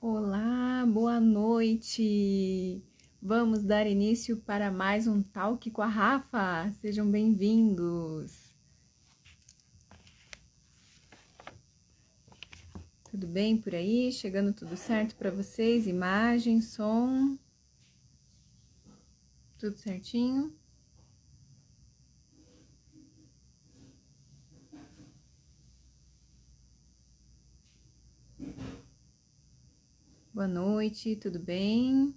Olá, boa noite! Vamos dar início para mais um Talk com a Rafa. Sejam bem-vindos. Tudo bem por aí? Chegando tudo certo para vocês? Imagem, som, tudo certinho? Boa noite, tudo bem?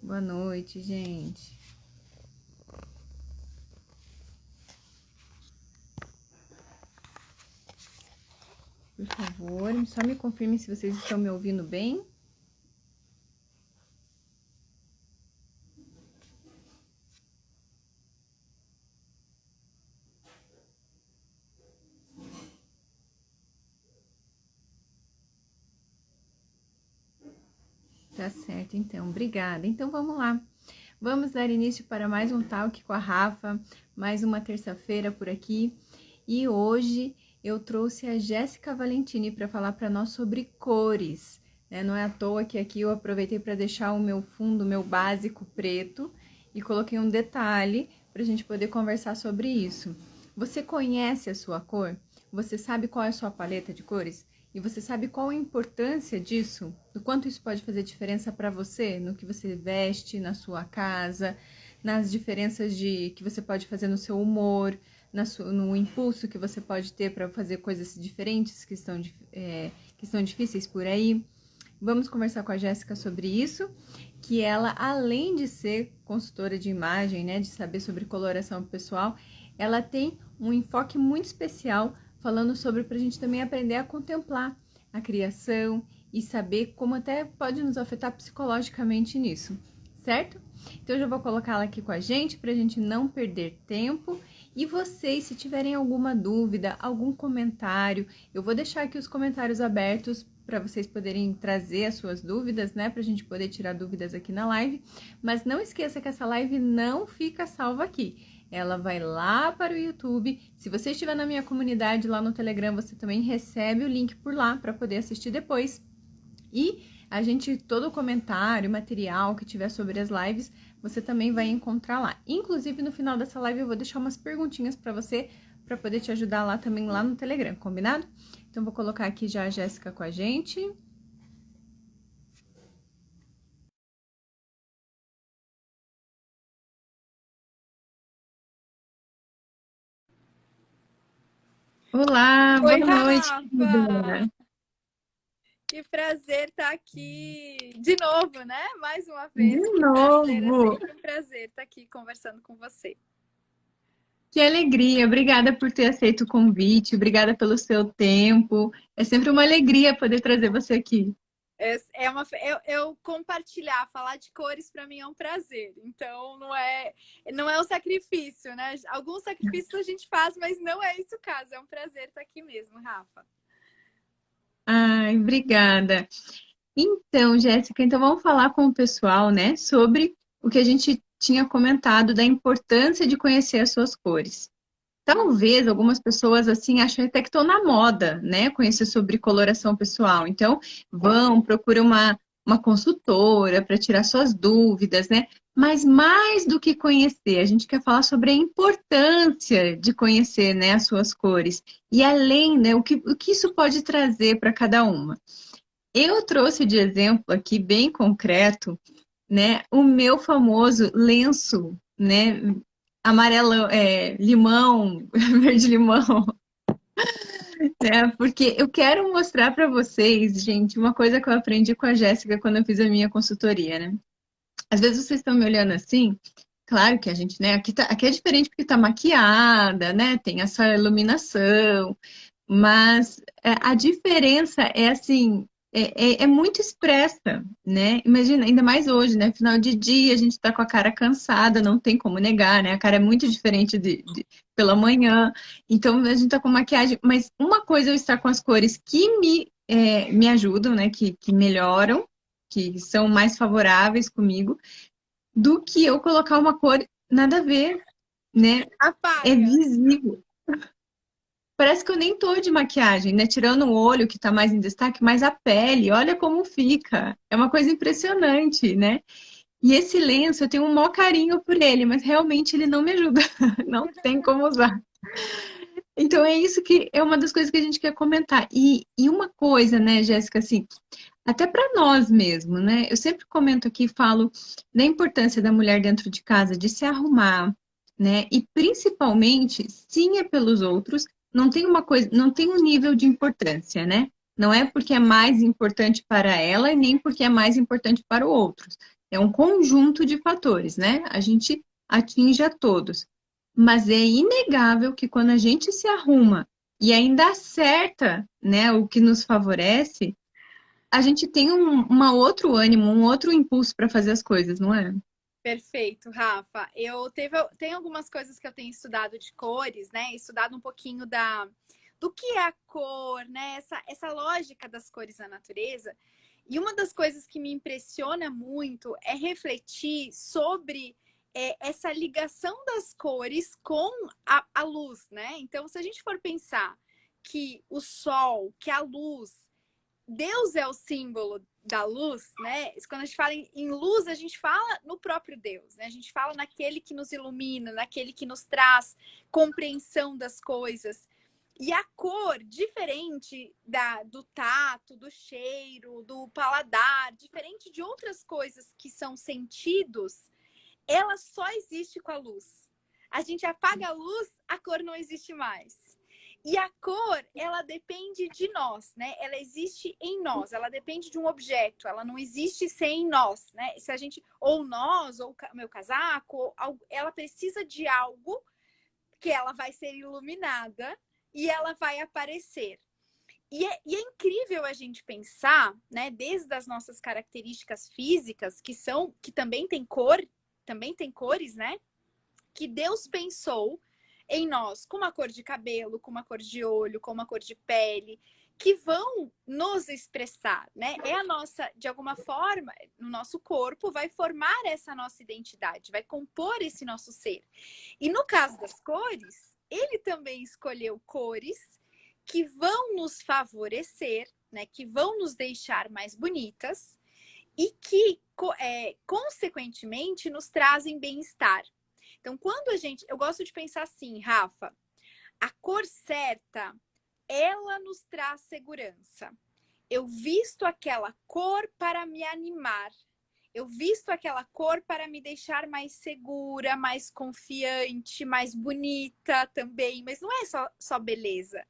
Boa noite, gente. Por favor, só me confirme se vocês estão me ouvindo bem. Tá certo, então. Obrigada. Então, vamos lá. Vamos dar início para mais um Talk com a Rafa, mais uma terça-feira por aqui. E hoje eu trouxe a Jéssica Valentini para falar para nós sobre cores, né? Não é à toa que aqui eu aproveitei para deixar o meu fundo, meu básico preto e coloquei um detalhe para a gente poder conversar sobre isso. Você conhece a sua cor? Você sabe qual é a sua paleta de cores? E você sabe qual a importância disso? Do quanto isso pode fazer diferença para você, no que você veste, na sua casa, nas diferenças que você pode fazer no seu humor, no impulso que você pode ter para fazer coisas diferentes que estão difíceis por aí. Vamos conversar com a Jéssica sobre isso, que ela, além de ser consultora de imagem, né, de saber sobre coloração pessoal, ela tem um enfoque muito especial falando sobre para a gente também aprender a contemplar a criação e saber como até pode nos afetar psicologicamente nisso, certo? Então eu já vou colocá-la aqui com a gente para a gente não perder tempo. E vocês, se tiverem alguma dúvida, algum comentário, eu vou deixar aqui os comentários abertos para vocês poderem trazer as suas dúvidas, né? Para a gente poder tirar dúvidas aqui na live. Mas não esqueça que essa live não fica salva aqui. Ela vai lá para o YouTube. Se você estiver na minha comunidade lá no Telegram, você também recebe o link por lá para poder assistir depois. E a gente, todo o comentário, material que tiver sobre as lives, você também vai encontrar lá. Inclusive, no final dessa live, eu vou deixar umas perguntinhas para você, para poder te ajudar lá também, lá no Telegram, combinado? Então, vou colocar aqui já a Jéssica com a gente. Olá, boa Oi, noite, Rafa! querida. Que prazer estar aqui de novo, né? Mais uma De vez. Que prazer, é novo. sempre um prazer estar aqui conversando com você. Que alegria, obrigada por ter aceito o convite, obrigada pelo seu tempo. É sempre uma alegria poder trazer você aqui. Eu compartilhar, falar de cores para mim é um prazer. Então não é um sacrifício, né? Alguns sacrifícios a gente faz, mas não é esse o caso. É um prazer estar aqui mesmo, Rafa. Ai, obrigada. Então, Jéssica, então vamos falar com o pessoal, né, sobre o que a gente tinha comentado da importância de conhecer as suas cores. Talvez algumas pessoas assim achem até que estão na moda, né? Conhecer sobre coloração pessoal. Então, procuram uma consultora para tirar suas dúvidas, né? Mas mais do que conhecer, a gente quer falar sobre a importância de conhecer, né, as suas cores. E além, né, o que isso pode trazer para cada uma. Eu trouxe de exemplo aqui, bem concreto, né, o meu famoso lenço, né, amarelo, limão, verde limão, né? Porque eu quero mostrar para vocês, gente, uma coisa que eu aprendi com a Jéssica quando eu fiz a minha consultoria, né? Às vezes vocês estão me olhando assim, claro que a gente, né, aqui é diferente porque tá maquiada, né? Tem essa iluminação, mas a diferença é assim, é muito expressa, né? Imagina, ainda mais hoje, né? Final de dia, a gente tá com a cara cansada, não tem como negar, né? A cara é muito diferente pela manhã, então a gente tá com maquiagem, mas uma coisa é eu estar com as cores que me ajudam, né? Que melhoram, que são mais favoráveis comigo, do que eu colocar uma cor nada a ver, né? É Apaga. visível. parece que eu nem tô de maquiagem, né? Tirando o olho que tá mais em destaque, mas a pele, olha como fica. É uma coisa impressionante, né? E esse lenço, eu tenho um maior carinho por ele, mas realmente ele não me ajuda. Não tem como usar. Então é isso que é uma das coisas que a gente quer comentar. E uma coisa, né, Jéssica, assim, até para nós mesmo, né? Eu sempre comento aqui, falo da importância da mulher dentro de casa de se arrumar, né? E principalmente, sim, é pelos outros, não tem uma coisa, não tem um nível de importância, né? Não é porque é mais importante para ela e nem porque é mais importante para o outro. É um conjunto de fatores, né? A gente atinge a todos. Mas é inegável que quando a gente se arruma e ainda acerta, né, o que nos favorece, a gente tem uma outro ânimo, um outro impulso para fazer as coisas, não é? Perfeito, Rafa. Tem algumas coisas que eu tenho estudado de cores, né? Estudado um pouquinho do que é a cor, né? Essa lógica das cores na natureza. E uma das coisas que me impressiona muito é refletir sobre essa ligação das cores com a luz, né? Então, se a gente for pensar que o sol, que a luz, Deus é o símbolo da luz, né? Quando a gente fala em luz, a gente fala no próprio Deus, né? A gente fala naquele que nos ilumina, naquele que nos traz compreensão das coisas. E a cor, diferente do tato, do cheiro, do paladar, diferente de outras coisas que são sentidos, ela só existe com a luz. A gente apaga a luz, a cor não existe mais. E a cor, ela depende de nós, né? Ela existe em nós, ela depende de um objeto, ela não existe sem nós, né? Se a gente, ou nós, ou o meu casaco, ela precisa de algo que ela vai ser iluminada e ela vai aparecer. E é incrível a gente pensar, né, desde as nossas características físicas, que também tem cor, também tem cores, né? Que Deus pensou em nós com uma cor de cabelo, com uma cor de olho, com uma cor de pele, que vão nos expressar, né? É a nossa, de alguma forma, no nosso corpo, vai formar essa nossa identidade, vai compor esse nosso ser. E no caso das cores, ele também escolheu cores que vão nos favorecer, né? Que vão nos deixar mais bonitas e que, consequentemente, nos trazem bem-estar. Então, eu gosto de pensar assim, Rafa, a cor certa, ela nos traz segurança. Eu visto aquela cor para me animar. Eu visto aquela cor para me deixar mais segura, mais confiante, mais bonita também. Mas não é só beleza.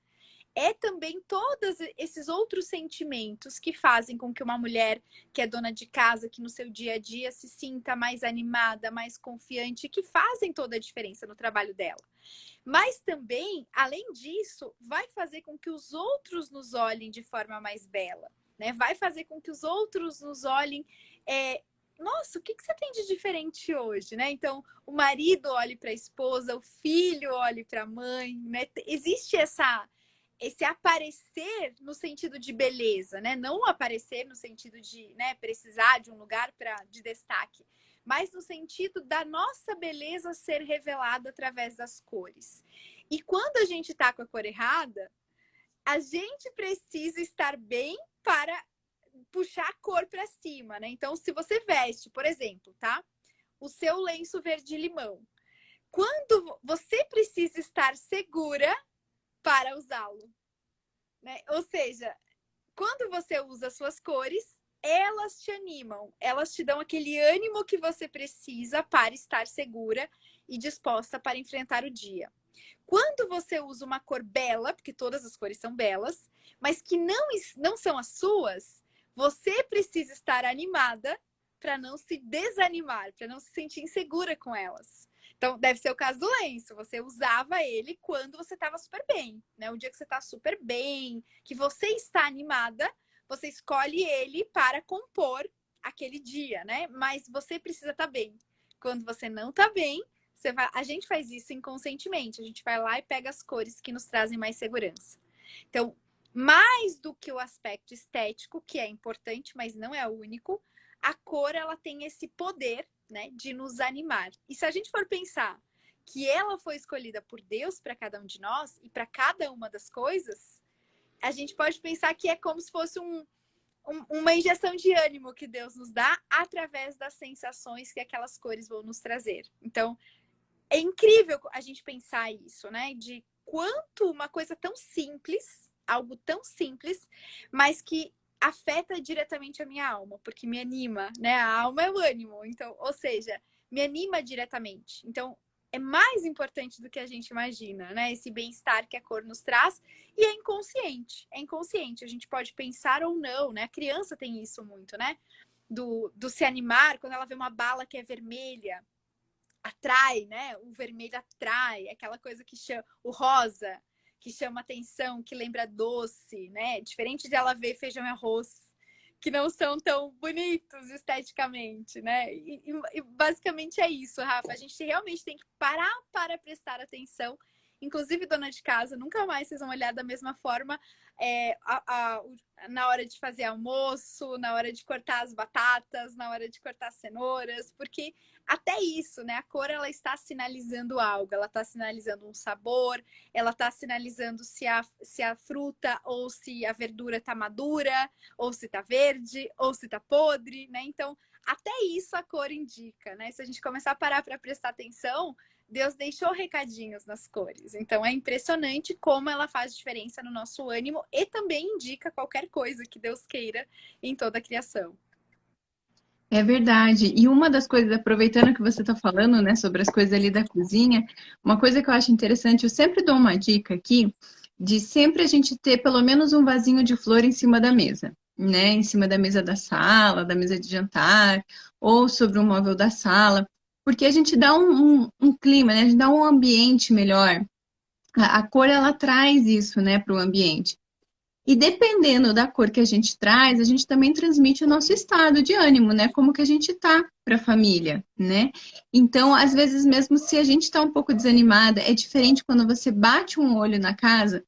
É também todos esses outros sentimentos que fazem com que uma mulher que é dona de casa, que no seu dia a dia se sinta mais animada, mais confiante, que fazem toda a diferença no trabalho dela. Mas também, além disso, vai fazer com que os outros nos olhem de forma mais bela, né? Vai fazer com que os outros nos olhem. Nossa, o que você tem de diferente hoje, né? Então, o marido olhe para a esposa, o filho olhe para a mãe, né? Existe esse aparecer no sentido de beleza, né? Não aparecer no sentido de, né, precisar de um lugar de destaque, mas no sentido da nossa beleza ser revelada através das cores. E quando a gente tá com a cor errada, a gente precisa estar bem para puxar a cor para cima, né? Então, se você veste, por exemplo, tá? O seu lenço verde-limão. Quando você precisa estar segura para usá-lo, né? Ou seja, quando você usa as suas cores, elas te animam, elas te dão aquele ânimo que você precisa para estar segura e disposta para enfrentar o dia. Quando você usa uma cor bela, porque todas as cores são belas, mas que não são as suas, você precisa estar animada para não se desanimar, para não se sentir insegura com elas. Então, deve ser o caso do lenço. Você usava ele quando você estava super bem, né? O dia que você está super bem, que você está animada, você escolhe ele para compor aquele dia, né? Mas você precisa estar bem. Quando você não está bem, a gente faz isso inconscientemente. A gente vai lá e pega as cores que nos trazem mais segurança. Então, mais do que o aspecto estético, que é importante, mas não é o único, a cor ela tem esse poder, né, de nos animar. E se a gente for pensar que ela foi escolhida por Deus para cada um de nós e para cada uma das coisas, a gente pode pensar que é como se fosse uma injeção de ânimo que Deus nos dá através das sensações que aquelas cores vão nos trazer. Então, é incrível a gente pensar isso, né? De quanto uma coisa tão simples, algo tão simples, mas que afeta diretamente a minha alma, porque me anima, né? A alma é o ânimo, então, ou seja, me anima diretamente. Então, é mais importante do que a gente imagina, né? Esse bem-estar que a cor nos traz, e é inconsciente. É inconsciente, a gente pode pensar ou não, né? A criança tem isso muito, né? Do se animar quando ela vê uma bala que é vermelha, atrai, né? O vermelho atrai, aquela coisa que chama o rosa, que chama atenção, que lembra doce, né? Diferente de ela ver feijão e arroz, que não são tão bonitos esteticamente, né? E basicamente é isso, Rafa. A gente realmente tem que parar para prestar atenção. Inclusive, dona de casa, nunca mais vocês vão olhar da mesma forma na hora de fazer almoço, na hora de cortar as batatas, na hora de cortar as cenouras, porque até isso, né? A cor, ela está sinalizando algo, ela está sinalizando um sabor, ela está sinalizando se a fruta ou se a verdura está madura, ou se está verde, ou se está podre, né? Então, até isso a cor indica, né? Se a gente começar a parar para prestar atenção, Deus deixou recadinhos nas cores. Então, é impressionante como ela faz diferença no nosso ânimo e também indica qualquer coisa que Deus queira em toda a criação. É verdade. E uma das coisas, aproveitando que você está falando, né, sobre as coisas ali da cozinha, uma coisa que eu acho interessante, eu sempre dou uma dica aqui, de sempre a gente ter pelo menos um vasinho de flor em cima da mesa, né? Em cima da mesa da sala, da mesa de jantar, ou sobre o móvel da sala, porque a gente dá um clima, né? A gente dá um ambiente melhor. A cor, ela traz isso, né, para o ambiente. E dependendo da cor que a gente traz, a gente também transmite o nosso estado de ânimo, né? Como que a gente tá para a família, né? Então, às vezes, mesmo se a gente está um pouco desanimada, é diferente quando você bate um olho na casa,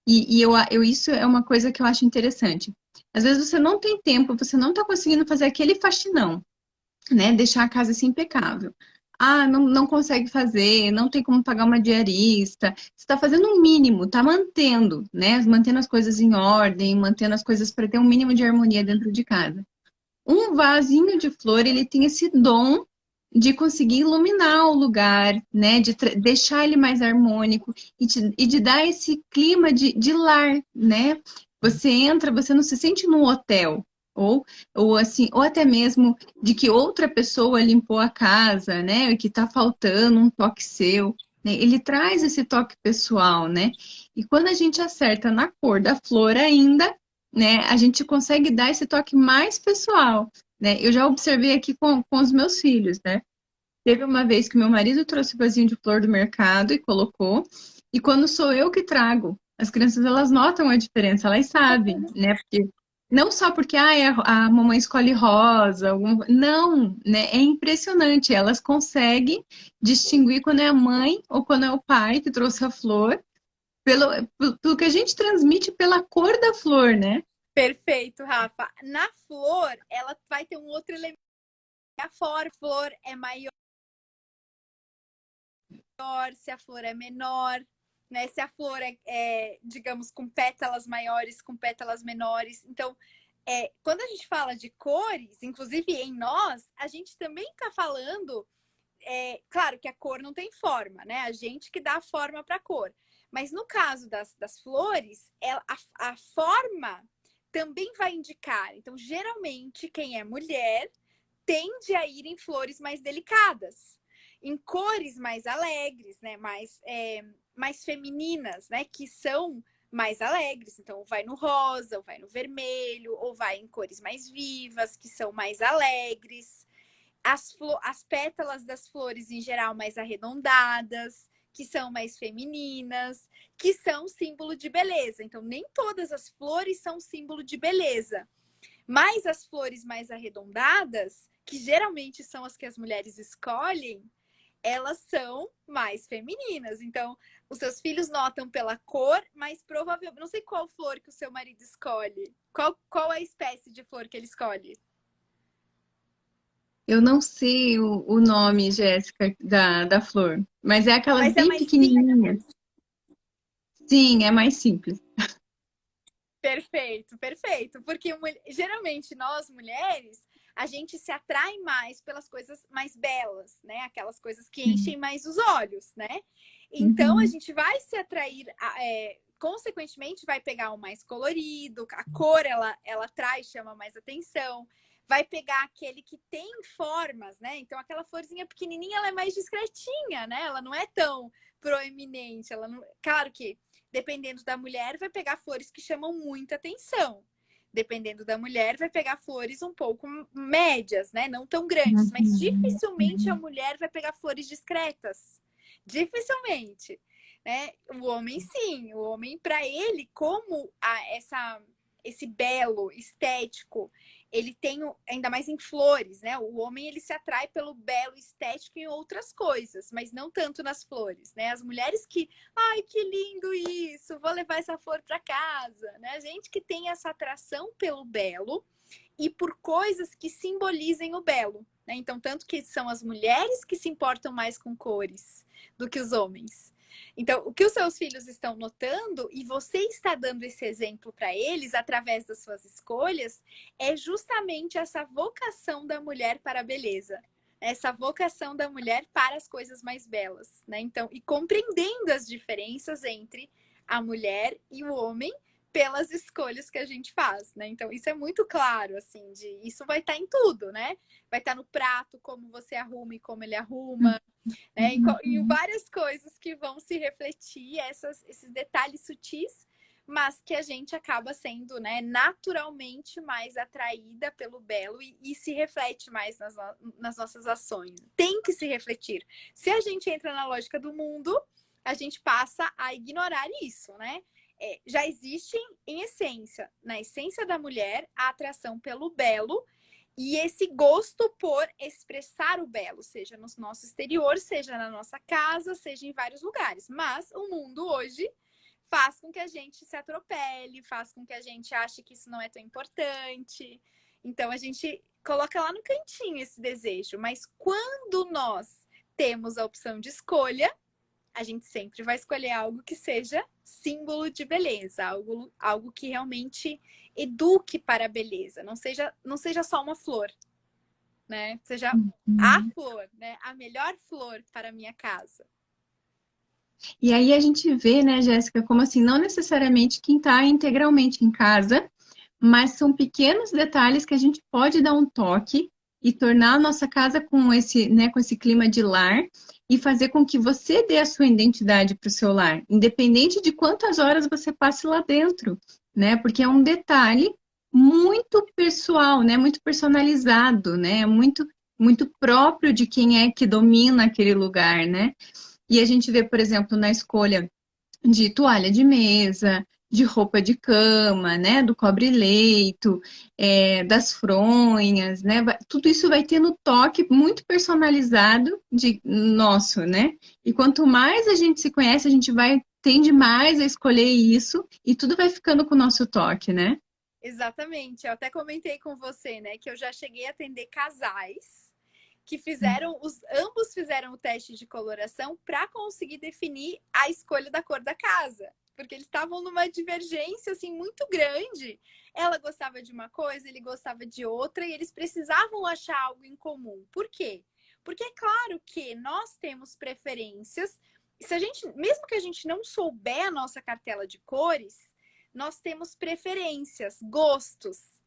isso é uma coisa que eu acho interessante. Às vezes você não tem tempo, você não está conseguindo fazer aquele faxinão, né? Deixar a casa assim impecável. Ah, não consegue fazer, não tem como pagar uma diarista. Você está fazendo o mínimo, está mantendo, né? Mantendo as coisas em ordem, mantendo as coisas para ter um mínimo de harmonia dentro de casa. Um vasinho de flor, ele tem esse dom de conseguir iluminar o lugar, né? De deixar ele mais harmônico e de dar esse clima de lar, né? Você entra, você não se sente num hotel. Ou, ou assim, ou até mesmo de que outra pessoa limpou a casa, né? Que tá faltando um toque seu, né? Ele traz esse toque pessoal, né? E quando a gente acerta na cor da flor ainda, né? A gente consegue dar esse toque mais pessoal, né? Eu já observei aqui com os meus filhos, né? Teve uma vez que meu marido trouxe o vasinho de flor do mercado e colocou, e quando sou eu que trago, as crianças elas notam a diferença, elas sabem, né? Porque não só porque a mamãe escolhe rosa, não, né? É impressionante, elas conseguem distinguir quando é a mãe ou quando é o pai que trouxe a flor, pelo que a gente transmite pela cor da flor, né? Perfeito, Rafa. Na flor, ela vai ter um outro elemento. A flor é maior, se a flor é menor, né? Se a flor digamos, com pétalas maiores, com pétalas menores. Então, quando a gente fala de cores, inclusive em nós, a gente também está falando. Claro que a cor não tem forma, né? A gente que dá a forma para a cor. Mas no caso das flores, a forma também vai indicar. Então, geralmente, quem é mulher tende a ir em flores mais delicadas, em cores mais alegres, né? Mais femininas, né? Que são mais alegres. Então, vai no rosa, ou vai no vermelho, ou vai em cores mais vivas, que são mais alegres. As pétalas das flores, em geral, mais arredondadas, que são mais femininas, que são símbolo de beleza. Então, nem todas as flores são símbolo de beleza. Mas as flores mais arredondadas, que geralmente são as que as mulheres escolhem, elas são mais femininas. Então, os seus filhos notam pela cor, mas provavelmente... Não sei qual flor que o seu marido escolhe. Qual é a espécie de flor que ele escolhe? Eu não sei o nome, Jéssica, da flor, mas é aquelas Mas é bem mais simples. pequenininhas. Sim, é mais simples. Perfeito, perfeito. Porque geralmente nós mulheres, a gente se atrai mais pelas coisas mais belas, né? Aquelas coisas que enchem mais os olhos, né? Então a Uhum. gente vai se atrair, consequentemente, vai pegar o mais colorido, a cor ela atrai, chama mais atenção. Vai pegar aquele que tem formas, né? Então aquela florzinha pequenininha, ela é mais discretinha, né? Ela não é tão proeminente, ela não... Claro que dependendo da mulher, vai pegar flores que chamam muita atenção. Dependendo da mulher, vai pegar flores um pouco médias, né? Não tão grandes, mas Uhum. dificilmente a mulher vai pegar flores discretas. Dificilmente. Né? O homem, sim. O homem, para ele, como esse belo estético, ele tem, ainda mais em flores, né? O homem, ele se atrai pelo belo estético em outras coisas, mas não tanto nas flores, né? As mulheres que, ai, que lindo isso, vou levar essa flor para casa, né? A gente que tem essa atração pelo belo e por coisas que simbolizem o belo, né? Então, tanto que são as mulheres que se importam mais com cores do que os homens. Então, o que os seus filhos estão notando e você está dando esse exemplo para eles através das suas escolhas é justamente essa vocação da mulher para a beleza, essa vocação da mulher para as coisas mais belas, né? Então, e compreendendo as diferenças entre a mulher e o homem pelas escolhas que a gente faz, né? Então, isso é muito claro, assim, isso vai estar em tudo, né? Vai estar no prato, como você arruma e como ele arruma, né? E várias coisas que vão se refletir, esses detalhes sutis, mas que a gente acaba sendo, né, naturalmente mais atraída pelo belo e se reflete mais nas nossas ações. Tem que se refletir. Se a gente entra na lógica do mundo, a gente passa a ignorar isso, né? Já existe em essência, na essência da mulher, a atração pelo belo e esse gosto por expressar o belo, seja no nosso exterior, seja na nossa casa, seja em vários lugares. Mas o mundo hoje faz com que a gente se atropele, faz com que a gente ache que isso não é tão importante. Então a gente coloca lá no cantinho esse desejo. Mas quando nós temos a opção de escolha, a gente sempre vai escolher algo que seja símbolo de beleza, algo que realmente eduque para a beleza, não seja só uma flor, né? Seja a Uhum. flor, né? A melhor flor para a minha casa. E aí a gente vê, né, Jéssica, como assim, não necessariamente quem está integralmente em casa, mas são pequenos detalhes que a gente pode dar um toque e tornar a nossa casa com esse, né, com esse clima de lar e fazer com que você dê a sua identidade para o seu lar, independente de quantas horas você passe lá dentro, né? Porque é um detalhe muito pessoal, né? Muito personalizado, né? Muito próprio de quem é que domina aquele lugar, né? E a gente vê, por exemplo, na escolha de toalha de mesa, de roupa de cama, né, do cobre-leito, das fronhas, né, tudo isso vai tendo toque muito personalizado de nosso, né? E quanto mais a gente se conhece, a gente vai tende mais a escolher isso e tudo vai ficando com o nosso toque, né? Exatamente. Eu até comentei com você, né, que eu já cheguei a atender casais que fizeram, ambos fizeram o teste de coloração para conseguir definir a escolha da cor da casa. Porque eles estavam numa divergência assim muito grande. Ela gostava de uma coisa, ele gostava de outra, e eles precisavam achar algo em comum. Por quê? Porque é claro que nós temos preferências. Se a gente, mesmo que a gente não souber a nossa cartela de cores, nós temos preferências, gostos.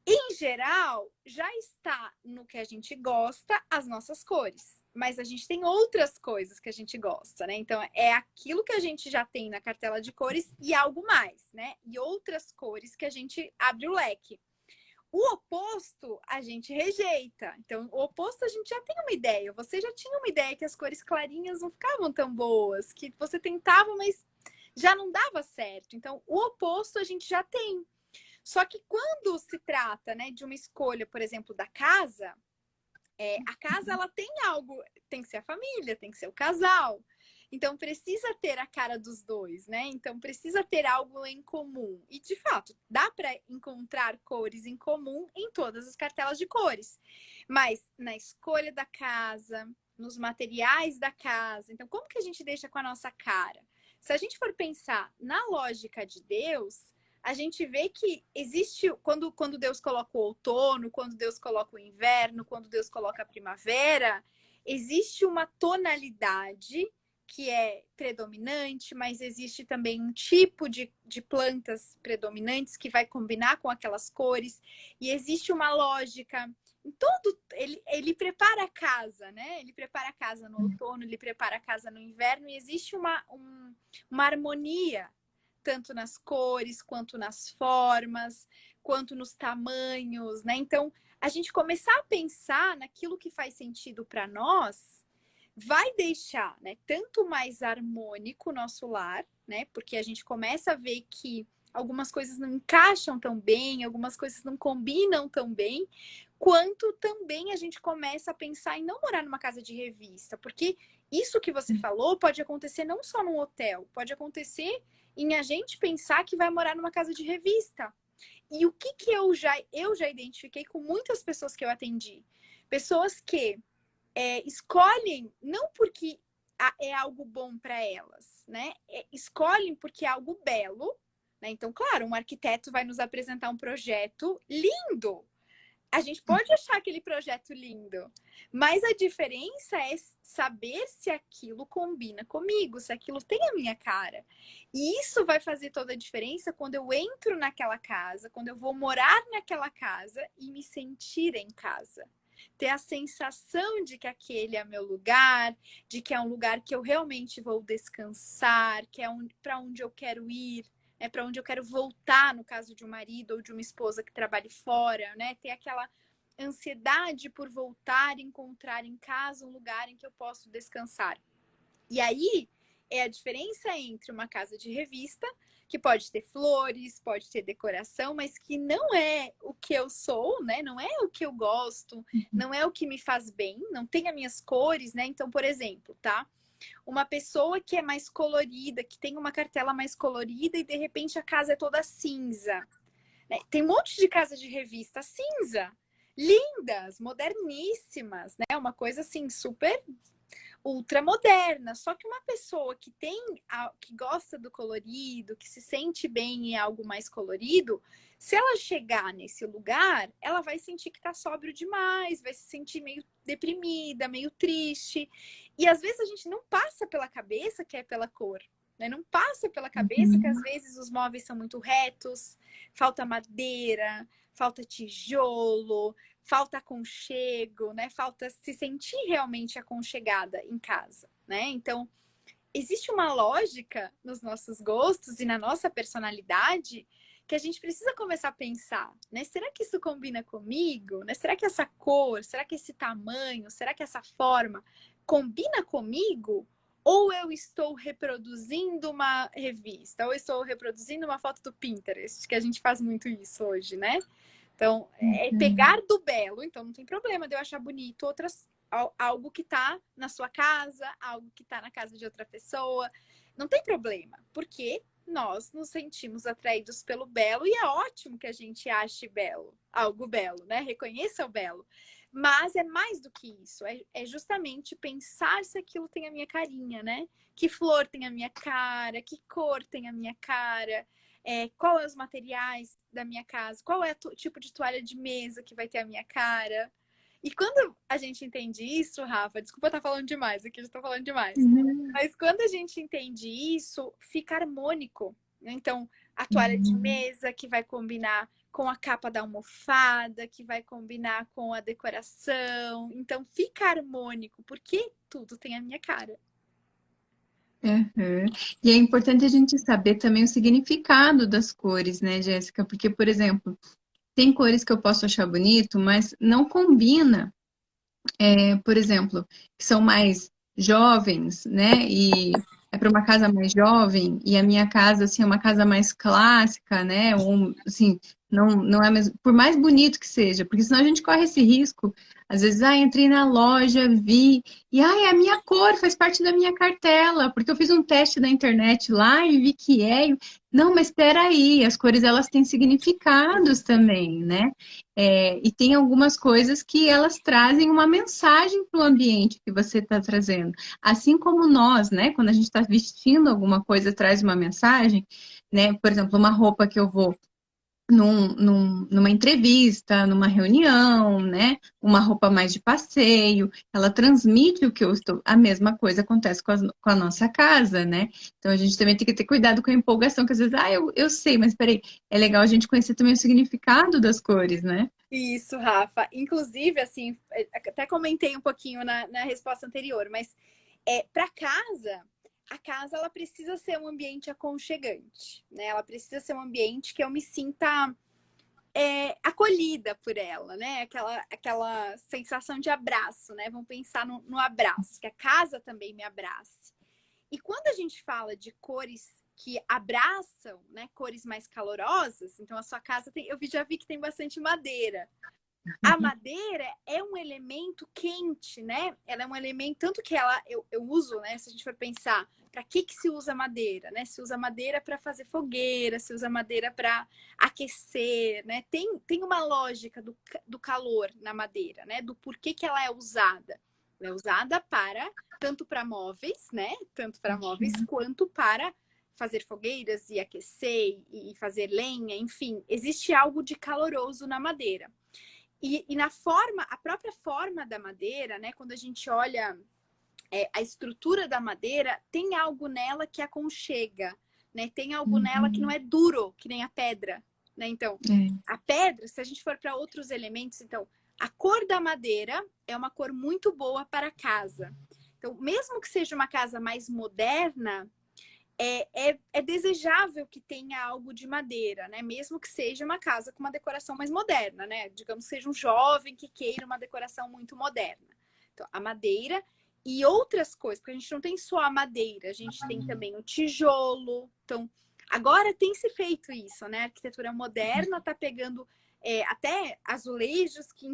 Em geral, já está no que a gente gosta as nossas cores. Mas a gente tem outras coisas que a gente gosta, né? Então, é aquilo que a gente já tem na cartela de cores e algo mais, né? E outras cores que a gente abre o leque. O oposto a gente rejeita. Então, o oposto a gente já tem uma ideia. Você já tinha uma ideia que as cores clarinhas não ficavam tão boas, que você tentava, mas já não dava certo. Então, o oposto a gente já tem. Só que quando se trata, né, de uma escolha, por exemplo, da casa, a casa ela tem algo, tem que ser a família, tem que ser o casal. Então precisa ter a cara dos dois, né? Então precisa ter algo em comum. E de fato, dá para encontrar cores em comum em todas as cartelas de cores. Mas na escolha da casa, nos materiais da casa, então como que a gente deixa com a nossa cara? Se a gente for pensar na lógica de Deus, a gente vê que existe, quando Deus coloca o outono, quando Deus coloca o inverno, quando Deus coloca a primavera, existe uma tonalidade que é predominante, mas existe também um tipo de plantas predominantes que vai combinar com aquelas cores, e existe uma lógica. Ele prepara a casa, né? Ele prepara a casa no outono, ele prepara a casa no inverno, e existe uma harmonia tanto nas cores, quanto nas formas, quanto nos tamanhos, né? Então, a gente começar a pensar naquilo que faz sentido para nós, vai deixar, né, tanto mais harmônico o nosso lar, né? Porque a gente começa a ver que algumas coisas não encaixam tão bem, algumas coisas não combinam tão bem, quanto também a gente começa a pensar em não morar numa casa de revista, porque isso que você falou pode acontecer não só num hotel, pode acontecer em a gente pensar que vai morar numa casa de revista. E o que eu já identifiquei com muitas pessoas que eu atendi? Pessoas que escolhem não porque é algo bom para elas, né? Escolhem porque é algo belo, né? Então, claro, um arquiteto vai nos apresentar um projeto lindo. A gente pode achar aquele projeto lindo, mas a diferença é saber se aquilo combina comigo, se aquilo tem a minha cara. E isso vai fazer toda a diferença quando eu entro naquela casa, quando eu vou morar naquela casa e me sentir em casa. Ter a sensação de que aquele é meu lugar, de que é um lugar que eu realmente vou descansar, que é para onde eu quero ir, para onde eu quero voltar, no caso de um marido ou de uma esposa que trabalhe fora, né? Ter aquela ansiedade por voltar e encontrar em casa um lugar em que eu posso descansar. E aí é a diferença entre uma casa de revista, que pode ter flores, pode ter decoração, mas que não é o que eu sou, né? Não é o que eu gosto, não é o que me faz bem, não tem as minhas cores, né? Então, por exemplo, tá? Uma pessoa que é mais colorida, que tem uma cartela mais colorida e de repente a casa é toda cinza, né? Tem um monte de casa de revista cinza, lindas, moderníssimas, né? Uma coisa assim super ultramoderna. Só que uma pessoa que que gosta do colorido, que se sente bem em algo mais colorido, se ela chegar nesse lugar, ela vai sentir que tá sóbrio demais, vai se sentir meio deprimida, meio triste. E às vezes a gente não passa pela cabeça que é pela cor, né? Não passa pela cabeça que às vezes os móveis são muito retos, falta madeira, falta tijolo, falta aconchego, né? Falta se sentir realmente aconchegada em casa, né? Então, existe uma lógica nos nossos gostos e na nossa personalidade que a gente precisa começar a pensar, né? Será que isso combina comigo? Né? Será que essa cor, será que esse tamanho, será que essa forma combina comigo? Ou eu estou reproduzindo uma revista, ou eu estou reproduzindo uma foto do Pinterest, que a gente faz muito isso hoje, né? Então, é pegar do belo, então não tem problema de eu achar bonito algo que tá na sua casa, algo que tá na casa de outra pessoa. Não tem problema, porque nós nos sentimos atraídos pelo belo e é ótimo que a gente ache belo, algo belo, né? Reconheça o belo. Mas é mais do que isso, é justamente pensar se aquilo tem a minha carinha, né? Que flor tem a minha cara, que cor tem a minha cara, qual é os materiais da minha casa, qual é o tipo de toalha de mesa que vai ter a minha cara. E quando a gente entende isso, Rafa, desculpa estar falando demais, aqui eu já estou falando demais, mas quando a gente entende isso, fica harmônico. Então, a toalha de mesa que vai combinar com a capa da almofada, que vai combinar com a decoração. Então, fica harmônico, porque tudo tem a minha cara. Uhum. E é importante a gente saber também o significado das cores, né, Jéssica? Porque, por exemplo, tem cores que eu posso achar bonito, mas não combina, por exemplo, que são mais jovens, né? E é para uma casa mais jovem, e a minha casa, assim, é uma casa mais clássica, né? Ou, assim, não é mesmo, por mais bonito que seja, porque senão a gente corre esse risco. Às vezes, entrei na loja, vi, e a minha cor faz parte da minha cartela, porque eu fiz um teste na internet lá e vi que é. Não, mas espera aí, as cores elas têm significados também, né? E tem algumas coisas que elas trazem uma mensagem para o ambiente que você está trazendo. Assim como nós, né? Quando a gente está vestindo alguma coisa, traz uma mensagem, né? Por exemplo, uma roupa que eu vou numa entrevista, numa reunião, né? Uma roupa mais de passeio, ela transmite o que eu estou. A mesma coisa acontece com a nossa casa, né? Então a gente também tem que ter cuidado com a empolgação, que às vezes, eu sei, mas peraí, é legal a gente conhecer também o significado das cores, né? Isso, Rafa. Inclusive, assim, até comentei um pouquinho na resposta anterior, mas para casa, a casa ela precisa ser um ambiente aconchegante, né? Ela precisa ser um ambiente que eu me sinta acolhida por ela, né? Aquela sensação de abraço, né? Vamos pensar no abraço, que a casa também me abrace. E quando a gente fala de cores que abraçam, né? Cores mais calorosas, então a sua casa tem, já vi que tem bastante madeira. A madeira é um elemento quente, né? Ela é um elemento, tanto que eu uso, né? Se a gente for pensar, para que se usa madeira, né? Se usa madeira para fazer fogueira, se usa madeira para aquecer, né? Tem uma lógica do calor na madeira, né? Do porquê que ela é usada. Ela é usada tanto para móveis, né? Tanto para móveis quanto para fazer fogueiras e aquecer e fazer lenha, enfim, existe algo de caloroso na madeira. E na forma, a própria forma da madeira, né? Quando a gente olha a estrutura da madeira, tem algo nela que aconchega, né? Tem algo nela que não é duro, que nem a pedra, né? Então, a pedra, se a gente for para outros elementos, então, a cor da madeira é uma cor muito boa para a casa. Então, mesmo que seja uma casa mais moderna, é desejável que tenha algo de madeira, né? Mesmo que seja uma casa com uma decoração mais moderna, né? Digamos que seja um jovem que queira uma decoração muito moderna. Então, a madeira e outras coisas, porque a gente não tem só a madeira, a gente tem também o tijolo. Então, agora tem se feito isso, né? A arquitetura moderna está pegando até azulejos que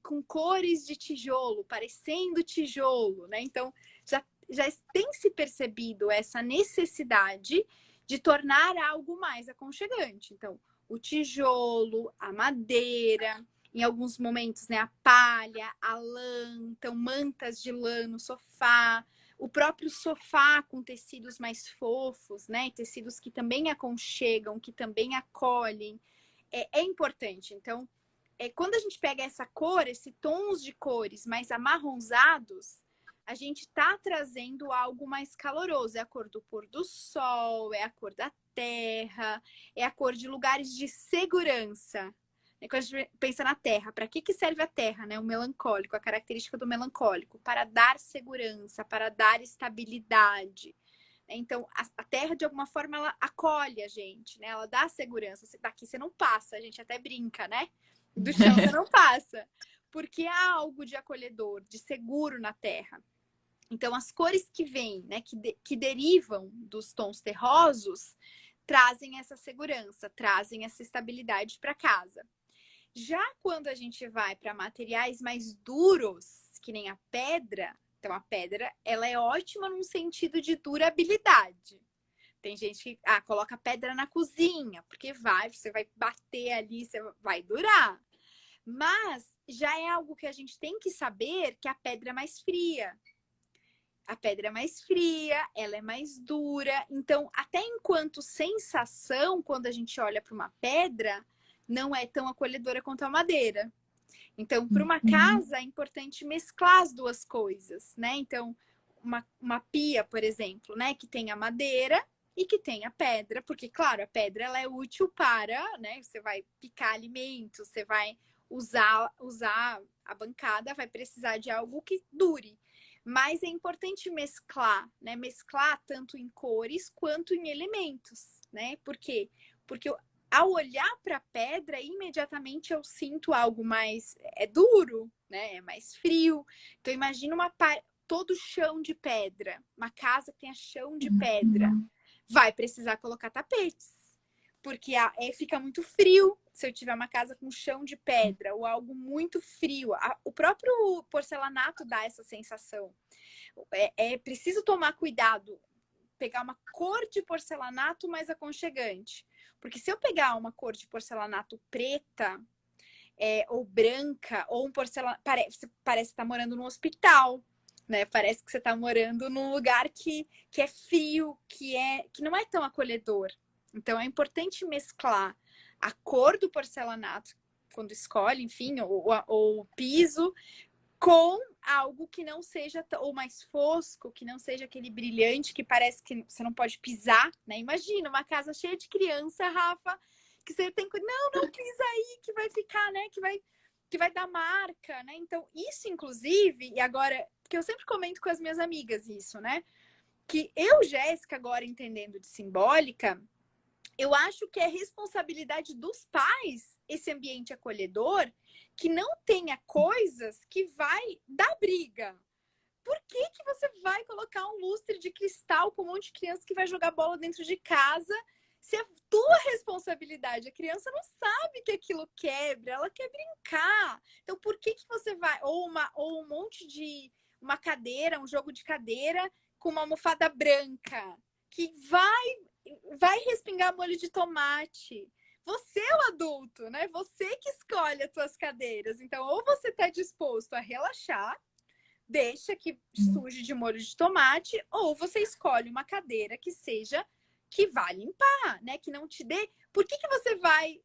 com cores de tijolo, parecendo tijolo, né? Então, já tem se percebido essa necessidade de tornar algo mais aconchegante. Então, o tijolo, a madeira, em alguns momentos, né, a palha, a lã, então mantas de lã no sofá, o próprio sofá com tecidos mais fofos, né, tecidos que também aconchegam, que também acolhem, é importante. Então, quando a gente pega essa cor, esses tons de cores mais amarronzados, a gente está trazendo algo mais caloroso. É a cor do pôr do sol, é a cor da terra, é a cor de lugares de segurança. Quando a gente pensa na terra, para que serve a terra, né? O melancólico, a característica do melancólico, para dar segurança, para dar estabilidade. Então, a terra, de alguma forma, ela acolhe a gente, né? Ela dá segurança. Daqui você não passa, a gente até brinca, né? Do chão você não passa. Porque há algo de acolhedor, de seguro na terra. Então, as cores que vêm, né, que derivam dos tons terrosos, trazem essa segurança, trazem essa estabilidade para casa. Já quando a gente vai para materiais mais duros, que nem a pedra, então a pedra ela é ótima num sentido de durabilidade. Tem gente que coloca pedra na cozinha, porque você vai bater ali, você vai durar. Mas já é algo que a gente tem que saber que a pedra é mais fria. A pedra é mais fria, ela é mais dura. Então, até enquanto sensação, quando a gente olha para uma pedra, não é tão acolhedora quanto a madeira. Então, para uma casa, é importante mesclar as duas coisas, né? Então, uma pia, por exemplo, né? Que tem a madeira e que tem a pedra. Porque, claro, a pedra ela é útil para, né? Você vai picar alimentos, você vai usar a bancada, vai precisar de algo que dure. Mas é importante mesclar, né? Mesclar tanto em cores quanto em elementos, né? Por quê? Porque ao olhar para a pedra, imediatamente eu sinto algo mais duro, né? É mais frio. Então imagina todo chão de pedra, uma casa que tenha chão de pedra, vai precisar colocar tapetes. porque fica muito frio se eu tiver uma casa com chão de pedra ou algo muito frio. O próprio porcelanato dá essa sensação. É preciso tomar cuidado, pegar uma cor de porcelanato mais aconchegante. Porque se eu pegar uma cor de porcelanato preta, ou branca, ou um porcelanato... Parece que tá morando num hospital, né? Parece que você tá morando num lugar que é frio, que não é tão acolhedor. Então, é importante mesclar a cor do porcelanato, quando escolhe, enfim, ou o piso, com algo que não seja, ou mais fosco, que não seja aquele brilhante que parece que você não pode pisar, né? Imagina uma casa cheia de criança, Rafa, que você tem que... Não pisa aí, que vai ficar, né? Que vai dar marca, né? Então, isso, inclusive, e agora, que eu sempre comento com as minhas amigas isso, né? Que eu, Jéssica, agora entendendo de simbólica, eu acho que é responsabilidade dos pais esse ambiente acolhedor, que não tenha coisas que vai dar briga. Por que você vai colocar um lustre de cristal com um monte de criança que vai jogar bola dentro de casa, se é tua responsabilidade? A criança não sabe que aquilo quebra, ela quer brincar. Então, por que você vai... Ou um monte de... Uma cadeira, um jogo de cadeira com uma almofada branca, que vai respingar molho de tomate. Você é o adulto, né? Você que escolhe as suas cadeiras. Então, ou você está disposto a relaxar, deixa que suje de molho de tomate, ou você escolhe uma cadeira que vai limpar, né? Que não te dê... Por que você vai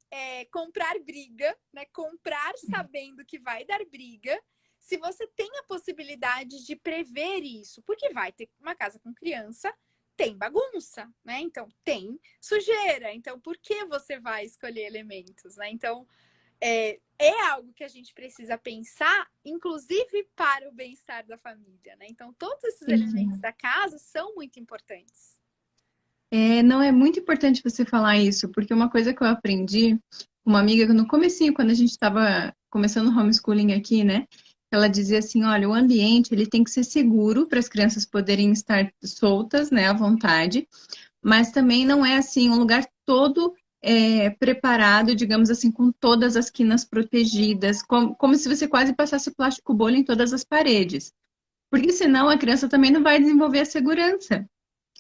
comprar briga, né? Comprar sabendo que vai dar briga, se você tem a possibilidade de prever isso? Porque vai ter uma casa com criança, tem bagunça, né? Então, tem sujeira. Então, por que você vai escolher elementos, né? Então, é algo que a gente precisa pensar, inclusive para o bem-estar da família, né? Então, todos esses elementos da casa são muito importantes. Não, é muito importante você falar isso, porque uma coisa que eu aprendi, uma amiga no comecinho, quando a gente estava começando o homeschooling aqui, né? Ela dizia assim, olha, o ambiente ele tem que ser seguro para as crianças poderem estar soltas, né, à vontade, mas também não é assim um lugar todo preparado, digamos assim, com todas as quinas protegidas, como se você quase passasse plástico bolha em todas as paredes, porque senão a criança também não vai desenvolver a segurança.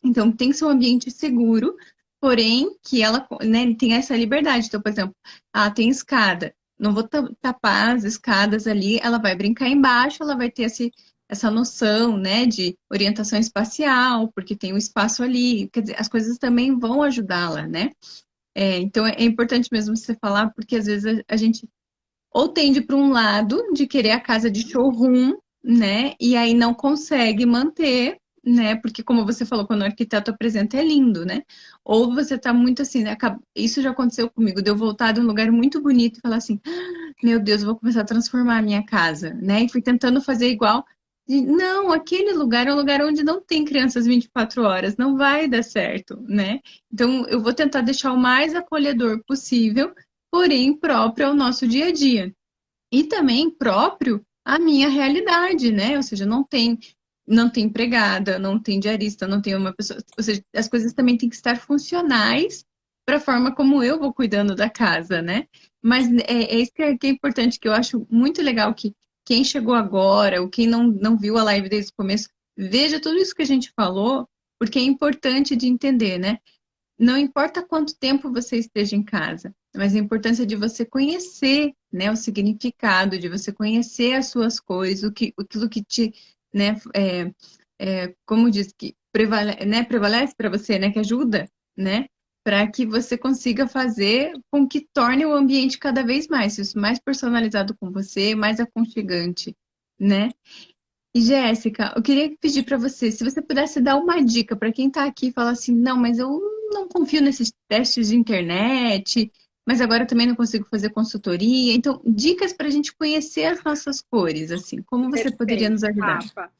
Então, tem que ser um ambiente seguro, porém que ela, né, tenha essa liberdade. Então, por exemplo, tem escada. Não vou tapar as escadas ali, ela vai brincar embaixo, ela vai ter essa noção, né, de orientação espacial, porque tem um espaço ali. Quer dizer, as coisas também vão ajudá-la, né? Então, é importante mesmo você falar, porque às vezes a gente ou tende para um lado de querer a casa de showroom, né? E aí não consegue manter, né? Porque como você falou, quando o arquiteto apresenta é lindo, né? Ou você tá muito assim, né? Isso já aconteceu comigo, de eu voltar de um lugar muito bonito e falar assim, meu Deus, eu vou começar a transformar a minha casa, né? E fui tentando fazer igual. E, não, aquele lugar é um lugar onde não tem crianças 24 horas, não vai dar certo, né? Então eu vou tentar deixar o mais acolhedor possível, porém próprio ao nosso dia a dia. E também próprio à minha realidade, né? Ou seja, não tem empregada, não tem diarista, não tem uma pessoa. Ou seja, as coisas também têm que estar funcionais para a forma como eu vou cuidando da casa, né? Mas é isso que é importante, que eu acho muito legal que quem chegou agora, ou quem não viu a live desde o começo, veja tudo isso que a gente falou, porque é importante de entender, né? Não importa quanto tempo você esteja em casa, mas a importância de você conhecer, né, o significado, de você conhecer as suas coisas, aquilo que te, né, como diz, que prevalece para você, né, que ajuda, né, para que você consiga fazer com que torne o ambiente cada vez mais, isso mais personalizado com você, mais aconchegante, né? E Jéssica, eu queria pedir para você, se você pudesse dar uma dica para quem está aqui e fala assim, não, mas eu não confio nesses testes de internet, mas agora também não consigo fazer consultoria. Então, dicas para a gente conhecer as nossas cores, assim, como você poderia Perfeito, nos ajudar? Rafa.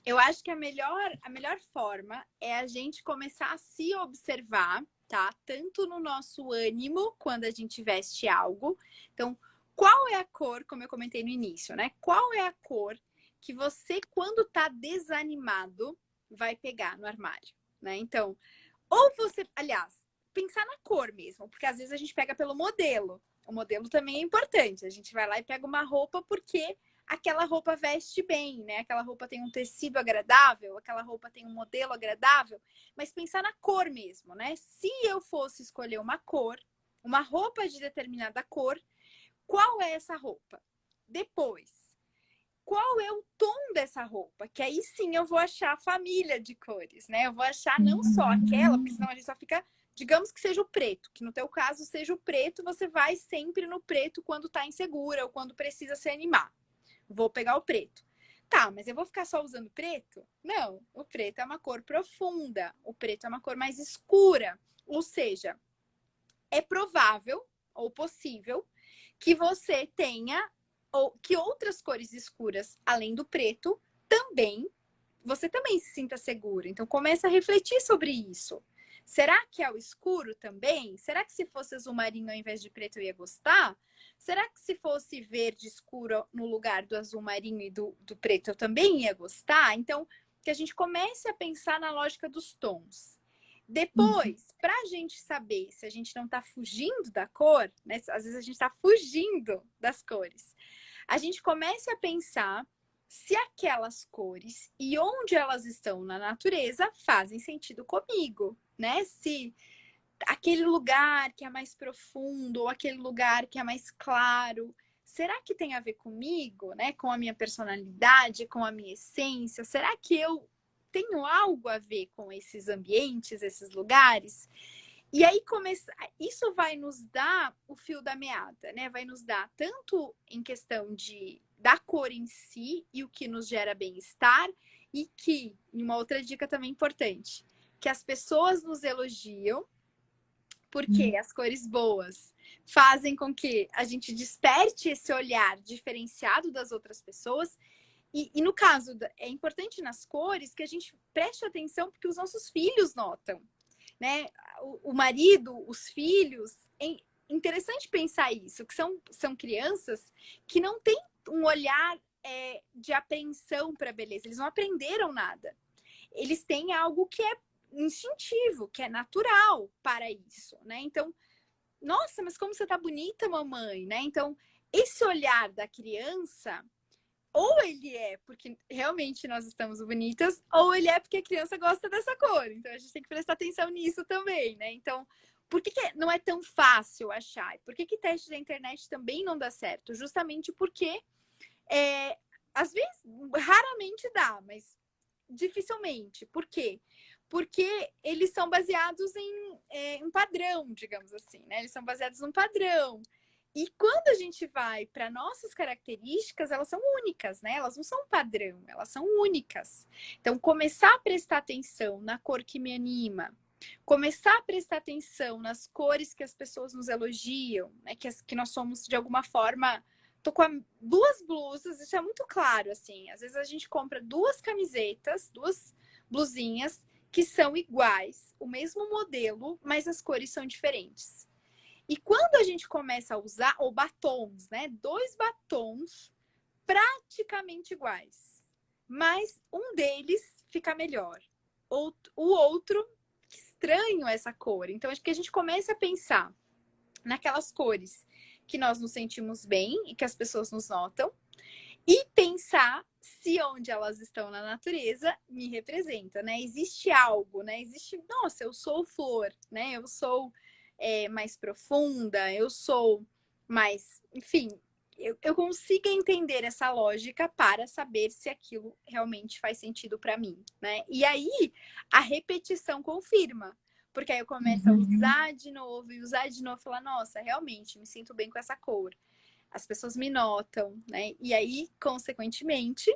Eu acho que a melhor forma é a gente começar a se observar, tá? Tanto no nosso ânimo, quando a gente veste algo. Então, qual é a cor, como eu comentei no início, né? Qual é a cor que você, quando tá desanimado, vai pegar no armário, né? Então, ou você, aliás, pensar na cor mesmo, porque às vezes a gente pega pelo modelo. O modelo também é importante. A gente vai lá e pega uma roupa porque aquela roupa veste bem, né? Aquela roupa tem um tecido agradável, aquela roupa tem um modelo agradável, mas pensar na cor mesmo, né? Se eu fosse escolher uma cor, uma roupa de determinada cor, qual é essa roupa? Depois, qual é o tom dessa roupa? Que aí sim eu vou achar a família de cores, né? Eu vou achar não só aquela, porque senão a gente só fica, digamos que seja o preto, que no teu caso seja o preto, você vai sempre no preto quando tá insegura ou quando precisa se animar. Vou pegar o preto. Tá, mas eu vou ficar só usando preto? Não, o preto é uma cor profunda, o preto é uma cor mais escura. Ou seja, é provável ou possível que você tenha ou que outras cores escuras, além do preto, você também se sinta seguro. Então começa a refletir sobre isso. Será que é o escuro também? Será que se fosse azul marinho ao invés de preto eu ia gostar? Será que se fosse verde escuro no lugar do azul marinho e do preto eu também ia gostar? Então, que a gente comece a pensar na lógica dos tons. Depois, para a gente saber se a gente não está fugindo da cor, né? Às vezes a gente está fugindo das cores. A gente comece a pensar se aquelas cores e onde elas estão na natureza fazem sentido comigo, né? Se aquele lugar que é mais profundo ou aquele lugar que é mais claro, será que tem a ver comigo, né? Com a minha personalidade, com a minha essência? Será que eu tenho algo a ver com esses ambientes, esses lugares? E aí isso vai nos dar o fio da meada, né? Vai nos dar tanto em questão da cor em si e o que nos gera bem-estar, e que, uma outra dica também importante, que as pessoas nos elogiam, porque as cores boas fazem com que a gente desperte esse olhar diferenciado das outras pessoas. E no caso, é importante nas cores que a gente preste atenção, porque os nossos filhos notam, né? O marido, os filhos. É interessante pensar isso, que são crianças que não têm um olhar de apreensão para a beleza. Eles não aprenderam nada. Eles têm algo que é instintivo, que é natural para isso, né? Então, nossa, mas como você tá bonita, mamãe, né? Então, esse olhar da criança, ou ele é porque realmente nós estamos bonitas, ou ele é porque a criança gosta dessa cor. Então a gente tem que prestar atenção nisso também, né? Então, por que não é tão fácil achar? Por que teste da internet também não dá certo? Justamente porque às vezes, raramente dá, mas dificilmente. Por quê? Porque eles são baseados em um padrão, digamos assim, né? Eles são baseados num padrão. E quando a gente vai para nossas características, elas são únicas, né? Elas não são padrão, elas são únicas. Então, começar a prestar atenção na cor que me anima, começar a prestar atenção nas cores que as pessoas nos elogiam, né? Que nós somos, de alguma forma, tô com duas blusas, isso é muito claro, assim. Às vezes a gente compra duas camisetas, duas blusinhas que são iguais, o mesmo modelo, mas as cores são diferentes. E quando a gente começa a usar, ou batons, né? Dois batons praticamente iguais, mas um deles fica melhor. O outro, que estranho essa cor. Então, acho que a gente começa a pensar naquelas cores que nós nos sentimos bem e que as pessoas nos notam, e pensar se onde elas estão na natureza me representa, né? Existe algo, né? Existe, nossa, eu sou flor, né? Eu sou mais profunda, eu sou mais, enfim, eu consigo entender essa lógica para saber se aquilo realmente faz sentido para mim, né? E aí a repetição confirma. Porque aí eu começo a usar de novo e usar de novo e falar, nossa, realmente me sinto bem com essa cor. As pessoas me notam, né? E aí, consequentemente,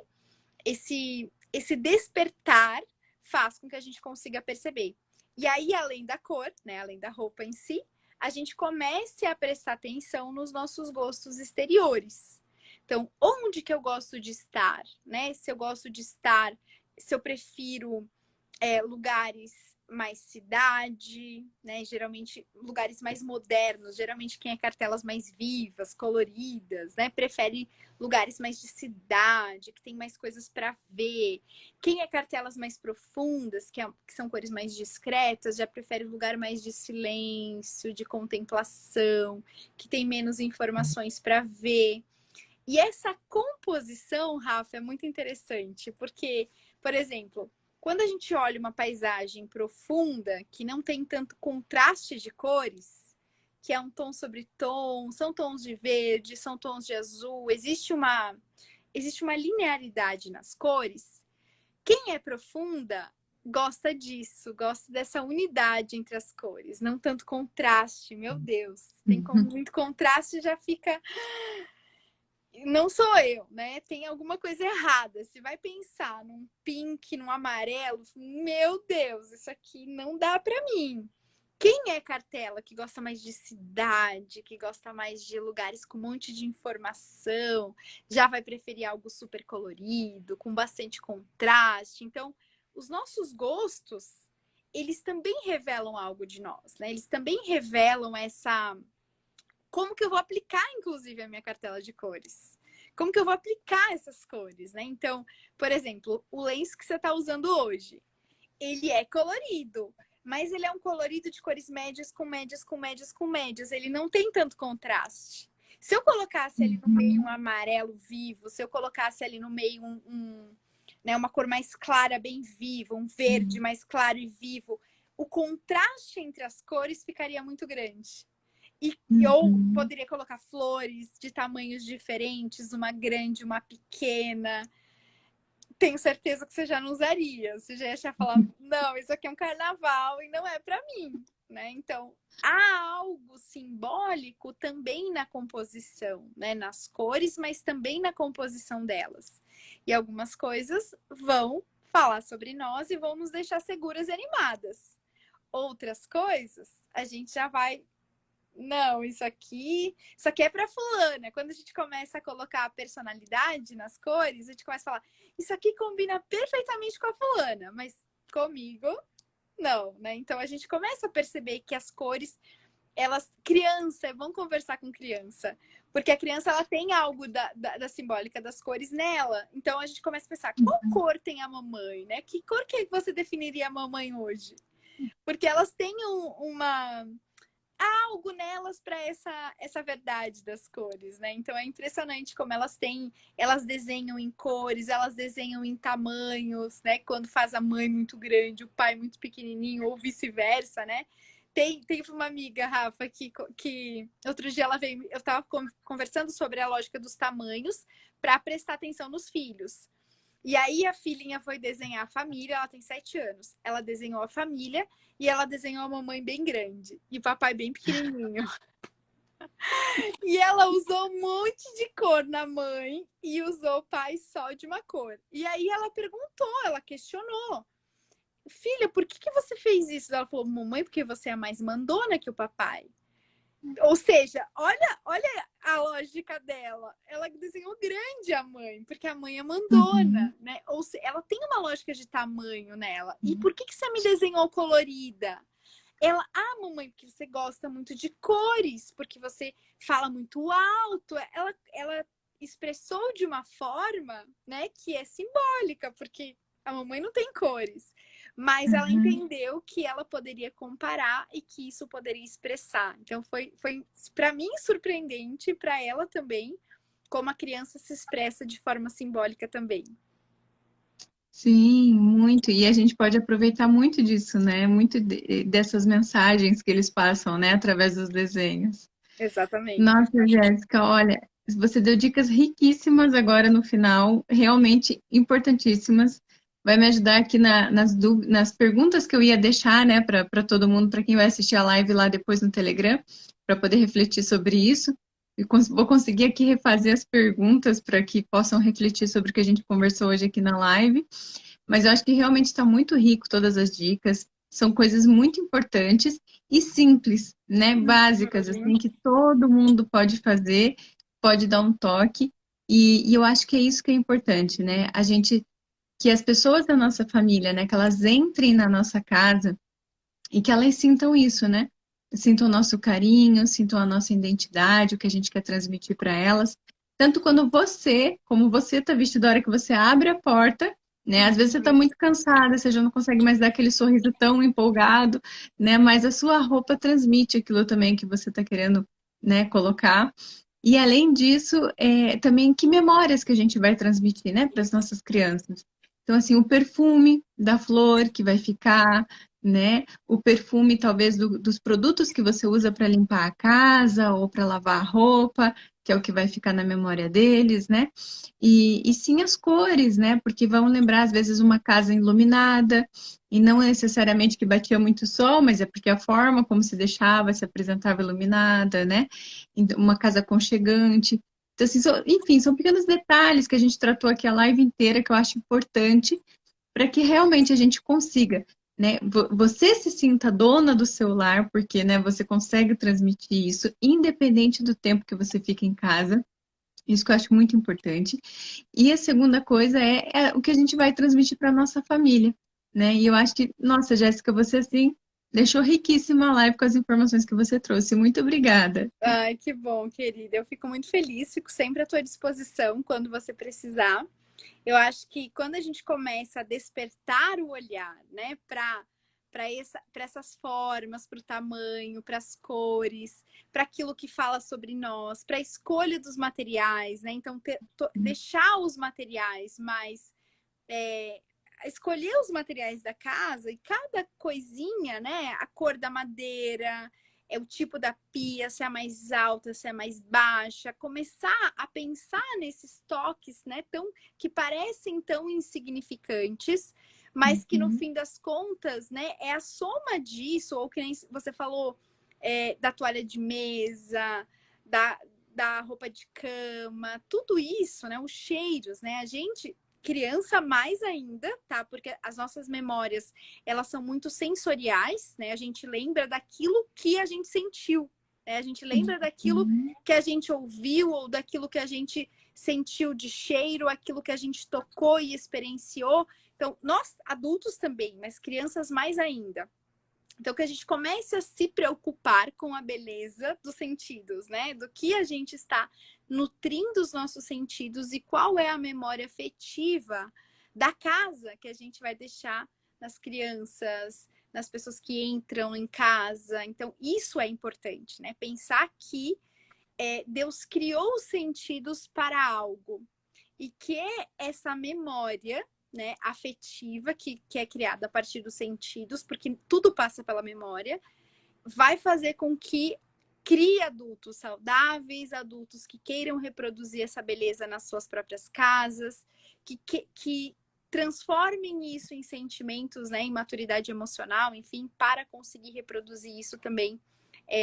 esse despertar faz com que a gente consiga perceber. E aí, além da cor, né? Além da roupa em si, a gente comece a prestar atenção nos nossos gostos exteriores. Então, onde que eu gosto de estar, né? Se eu gosto de estar, se eu prefiro lugares mais cidade, né? Geralmente lugares mais modernos. Geralmente quem é cartelas mais vivas, coloridas, né? Prefere lugares mais de cidade, que tem mais coisas para ver. Quem é cartelas mais profundas, que são cores mais discretas, já prefere lugar mais de silêncio, de contemplação, que tem menos informações para ver. E essa composição, Rafa, é muito interessante, porque, por exemplo, quando a gente olha uma paisagem profunda, que não tem tanto contraste de cores, que é um tom sobre tom, são tons de verde, são tons de azul, existe uma linearidade nas cores. Quem é profunda gosta disso, gosta dessa unidade entre as cores, não tanto contraste. Meu Deus, tem muito contraste, já fica. Não sou eu, né? Tem alguma coisa errada. Se vai pensar num pink, num amarelo, meu Deus, isso aqui não dá para mim. Quem é cartela que gosta mais de cidade, que gosta mais de lugares com um monte de informação, já vai preferir algo super colorido, com bastante contraste. Então, os nossos gostos, eles também revelam algo de nós, né? Eles também revelam essa como que eu vou aplicar, inclusive, a minha cartela de cores? Como que eu vou aplicar essas cores, né? Então, por exemplo, o lenço que você está usando hoje, ele é colorido, mas ele é um colorido de cores médias, com médias, com médias, com médias. Ele não tem tanto contraste. Se eu colocasse ali no meio um amarelo vivo, se eu colocasse ali no meio né, uma cor mais clara, bem viva, um verde mais claro e vivo, o contraste entre as cores ficaria muito grande. Ou poderia colocar flores de tamanhos diferentes, uma grande, uma pequena. Tenho certeza que você já não usaria. Você já ia falar, não, isso aqui é um carnaval e não é para mim, né? Então, há algo simbólico também na composição, né? Nas cores, mas também na composição delas. E algumas coisas vão falar sobre nós e vão nos deixar seguras e animadas. Outras coisas, a gente já vai não, isso aqui é para fulana. Quando a gente começa a colocar a personalidade nas cores, a gente começa a falar, isso aqui combina perfeitamente com a fulana, mas comigo não, né? Então a gente começa a perceber que as cores, criança, vão conversar com criança, porque a criança ela tem algo da simbólica das cores nela. Então a gente começa a pensar, qual cor tem a mamãe, né? Que cor que você definiria a mamãe hoje? Porque elas têm algo nelas para essa verdade das cores, né? Então é impressionante como elas desenham em cores, elas desenham em tamanhos, né? Quando faz a mãe muito grande, o pai muito pequenininho, ou vice-versa, né? Tem uma amiga, Rafa, que outro dia ela veio, eu estava conversando sobre a lógica dos tamanhos para prestar atenção nos filhos. E aí a filhinha foi desenhar a família, ela tem 7 anos. Ela desenhou a família e ela desenhou a mamãe bem grande e o papai bem pequenininho. E ela usou um monte de cor na mãe e usou o pai só de uma cor. E aí ela perguntou, ela questionou. Filha, por que você fez isso? Ela falou, mamãe, porque você é mais mandona que o papai. Ou seja, olha a lógica dela. Ela desenhou grande a mãe, porque a mãe é mandona, né? Ou seja, ela tem uma lógica de tamanho nela. E por que você me desenhou colorida? Ela, mamãe, porque você gosta muito de cores, porque você fala muito alto. Ela expressou de uma forma, né, que é simbólica, porque a mamãe não tem cores. Mas ela entendeu que ela poderia comparar e que isso poderia expressar. Então foi para mim surpreendente, para ela também, como a criança se expressa de forma simbólica também. Sim, muito. E a gente pode aproveitar muito disso, né? Muito dessas mensagens que eles passam, né? Através dos desenhos. Exatamente. Nossa, Jéssica, olha, você deu dicas riquíssimas agora no final, realmente importantíssimas. Vai me ajudar aqui nas perguntas que eu ia deixar, né, para todo mundo, para quem vai assistir a live lá depois no Telegram, para poder refletir sobre isso. E vou conseguir aqui refazer as perguntas para que possam refletir sobre o que a gente conversou hoje aqui na live. Mas eu acho que realmente está muito rico todas as dicas. São coisas muito importantes e simples, né? Básicas, assim, que todo mundo pode fazer, pode dar um toque. E eu acho que é isso que é importante, né? Que as pessoas da nossa família, né? Que elas entrem na nossa casa e que elas sintam isso, né? Sintam o nosso carinho, sintam a nossa identidade, o que a gente quer transmitir para elas. Tanto quando você, como você está vestido a hora que você abre a porta, né? Às vezes você está Uhum. muito cansada, você já não consegue mais dar aquele sorriso tão empolgado, né? Mas a sua roupa transmite aquilo também que você está querendo, né, colocar. E além disso, também que memórias que a gente vai transmitir, né, para as nossas crianças. Então, assim, o perfume da flor que vai ficar, né? O perfume, talvez, dos produtos que você usa para limpar a casa ou para lavar a roupa, que é o que vai ficar na memória deles, né? E sim as cores, né? Porque vão lembrar, às vezes, uma casa iluminada, e não necessariamente que batia muito sol, mas é porque a forma como se deixava, se apresentava iluminada, né? Então, uma casa aconchegante. Então, assim, enfim, são pequenos detalhes que a gente tratou aqui a live inteira que eu acho importante para que realmente a gente consiga, né? Você se sinta dona do seu lar, porque, né, você consegue transmitir isso, independente do tempo que você fica em casa. Isso que eu acho muito importante. E a segunda coisa é o que a gente vai transmitir para nossa família, né? E eu acho que, nossa, Jéssica, você assim deixou riquíssima a live com as informações que você trouxe. Muito obrigada. Ai, que bom, querida. Eu fico muito feliz, fico sempre à tua disposição quando você precisar. Eu acho que quando a gente começa a despertar o olhar, né, para essas formas, para o tamanho, para as cores, para aquilo que fala sobre nós, para a escolha dos materiais, né? Então, deixar os materiais mais. Escolher os materiais da casa e cada coisinha, né? A cor da madeira, o tipo da pia, se é mais alta, se é mais baixa, começar a pensar nesses toques, né, que parecem tão insignificantes, mas que no Uhum. fim das contas, né, é a soma disso, ou que nem você falou, da toalha de mesa, da roupa de cama, tudo isso, né, os cheiros, né, a gente criança mais ainda, tá? Porque as nossas memórias, elas são muito sensoriais, né? A gente lembra daquilo que a gente sentiu, né? A gente lembra daquilo Uhum. que a gente ouviu ou daquilo que a gente sentiu de cheiro, aquilo que a gente tocou e experienciou. Então, nós adultos também, mas crianças mais ainda. Então, que a gente comece a se preocupar com a beleza dos sentidos, né? Do que a gente está nutrindo os nossos sentidos e qual é a memória afetiva da casa que a gente vai deixar nas crianças, nas pessoas que entram em casa. Então, isso é importante, né? Pensar que Deus criou os sentidos para algo e que essa memória, né, afetiva que é criada a partir dos sentidos, porque tudo passa pela memória, vai fazer com que crie adultos saudáveis, adultos que queiram reproduzir essa beleza nas suas próprias casas, que transformem isso em sentimentos, né, em maturidade emocional, enfim, para conseguir reproduzir isso também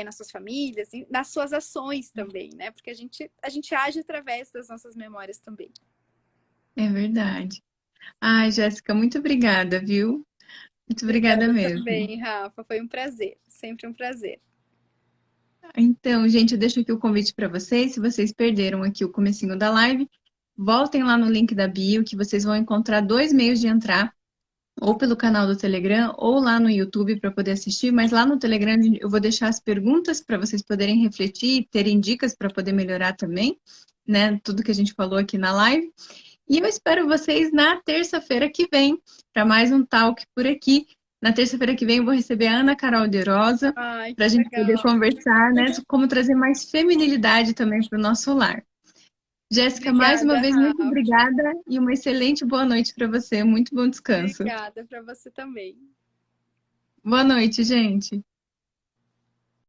nas suas famílias, nas suas ações também, né? Porque a gente age através das nossas memórias também. É verdade. Ai, Jéssica, muito obrigada, viu? Muito obrigada Obrigada mesmo. também, Rafa. Foi um prazer. Sempre um prazer. Então, gente, eu deixo aqui o convite para vocês. Se vocês perderam aqui o comecinho da live, voltem lá no link da bio, que vocês vão encontrar dois meios de entrar, ou pelo canal do Telegram, ou lá no YouTube para poder assistir. Mas lá no Telegram eu vou deixar as perguntas para vocês poderem refletir, terem dicas para poder melhorar também, né? Tudo que a gente falou aqui na live. E eu espero vocês na terça-feira que vem para mais um talk por aqui. Na terça-feira que vem eu vou receber a Ana Carol de Rosa Ai, para a que gente poder legal. conversar, né, como trazer mais feminilidade também para o nosso lar. Jéssica, mais uma Obrigada, vez, muito Rafa. obrigada e uma excelente boa noite para você. Muito bom descanso. Obrigada para você também. Boa noite, gente.